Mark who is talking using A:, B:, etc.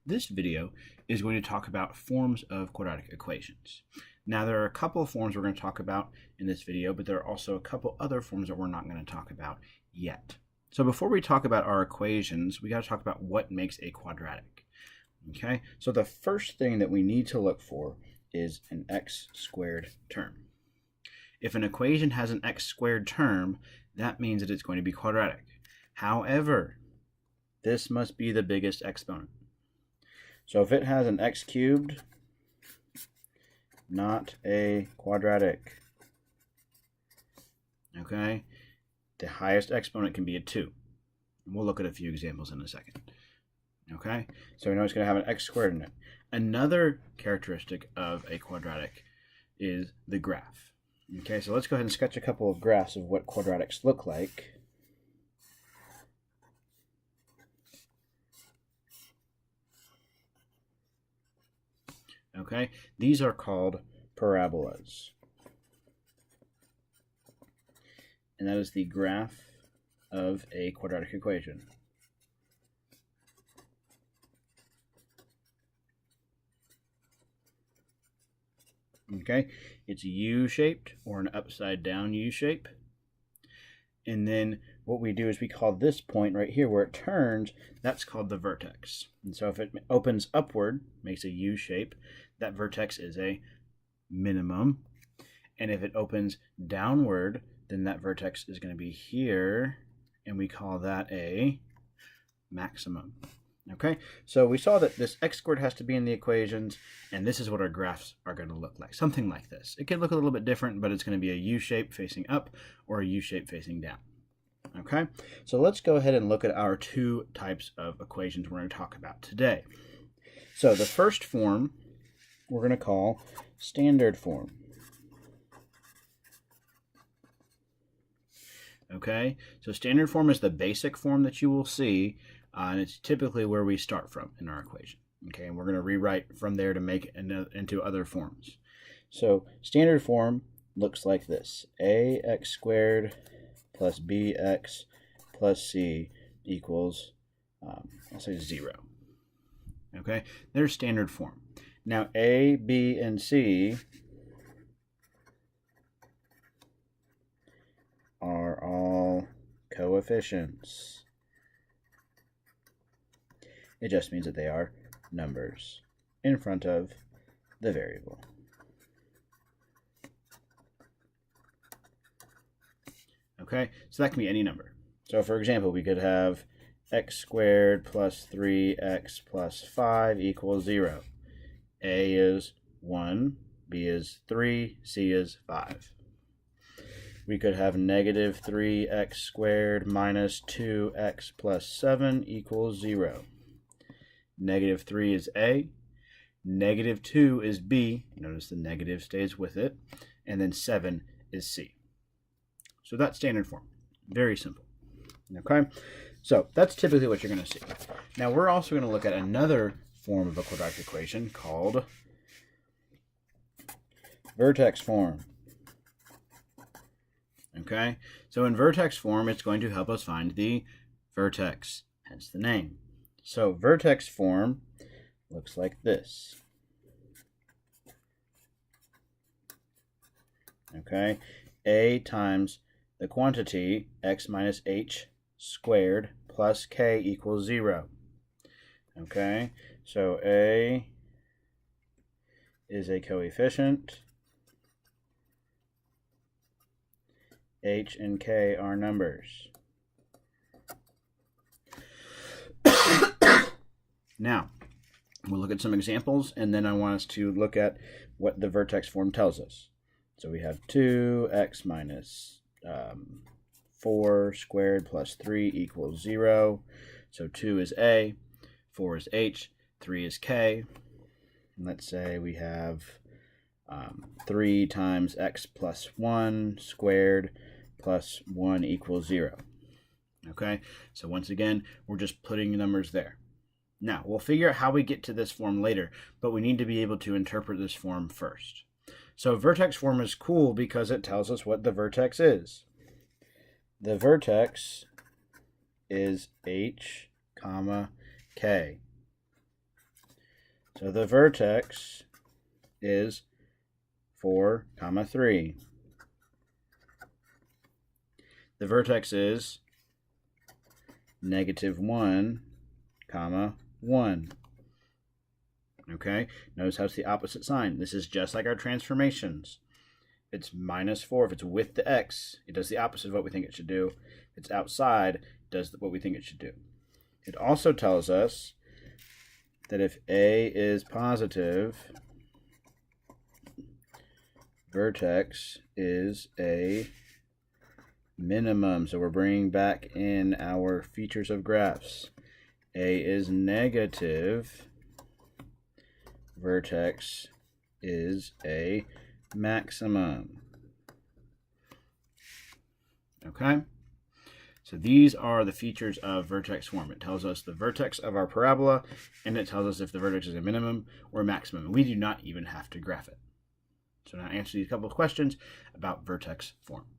A: This video is going to talk about forms of quadratic equations. Now, there are a couple of forms we're going to talk about in this video, but there are also a couple other forms that we're not going to talk about yet. So before we talk about our equations, we got to talk about what makes a quadratic. Okay, so the first thing that we need to look for is an x squared term. If an equation has an x squared term, that means that it's going to be quadratic. However, this must be the biggest exponent. So if it has an x cubed, not a quadratic. Okay, the highest exponent can be a 2. We'll look at a few examples in a second. Okay, so we know it's going to have an x squared in it. Another characteristic of a quadratic is the graph. Okay, so let's go ahead and sketch a couple of graphs of what quadratics look like. Okay, these are called parabolas. And that is the graph of a quadratic equation. Okay, it's U-shaped or an upside down U-shape. And then what we do is we call this point right here where it turns, that's called the vertex. And so if it opens upward, makes a U shape, that vertex is a minimum. And if it opens downward, then that vertex is going to be here, and we call that a maximum. Okay, so we saw that this x squared has to be in the equations, and this is what our graphs are going to look like. Something like this. It could look a little bit different, but it's going to be a U shape facing up or a U shape facing down. Okay, so let's go ahead and look at our two types of equations we're going to talk about today. So the first form we're going to call standard form. Okay, so standard form is the basic form that you will see, and it's typically where we start from in our equation. Okay, and we're going to rewrite from there to make it into other forms. So standard form looks like this: ax squared plus bx plus c equals, I'll say 0. Okay, there's standard form. Now a, b, and c are all coefficients. It just means that they are numbers in front of the variable. Okay, so that can be any number. So for example, we could have x squared plus 3x plus 5 equals 0. A is 1, b is 3, c is 5. We could have negative 3x squared minus 2x plus 7 equals 0. Negative 3 is A, negative 2 is B, notice the negative stays with it, and then 7 is C. So that's standard form. Very simple. Okay, so that's typically what you're going to see. Now we're also going to look at another form of a quadratic equation called vertex form. Okay, so in vertex form, it's going to help us find the vertex, hence the name. So vertex form looks like this. Okay, a times the quantity x minus h squared plus k equals 0. Okay, so a is a coefficient. H and K are numbers. Now, we'll look at some examples, and then I want us to look at what the vertex form tells us. So we have 2x minus 4 squared plus 3 equals 0. So 2 is A, 4 is H, 3 is K. And let's say we have 3 times x plus 1 squared plus 1 equals 0. Okay, so once again, we're just putting numbers there. Now, we'll figure out how we get to this form later, but we need to be able to interpret this form first. So vertex form is cool because it tells us what the vertex is. The vertex is h, comma, k. So the vertex is 4, 3. The vertex is -1, 1. Okay, notice how it's the opposite sign. This is just like our transformations. It's -4. If it's with the x, it does the opposite of what we think it should do. If it's outside, it does what we think it should do. It also tells us that if A is positive, vertex is a minimum. So we're bringing back in our features of graphs. A is negative, vertex is a maximum. Okay? So these are the features of vertex form. It tells us the vertex of our parabola, and it tells us if the vertex is a minimum or a maximum. We do not even have to graph it. So now answer these couple of questions about vertex form.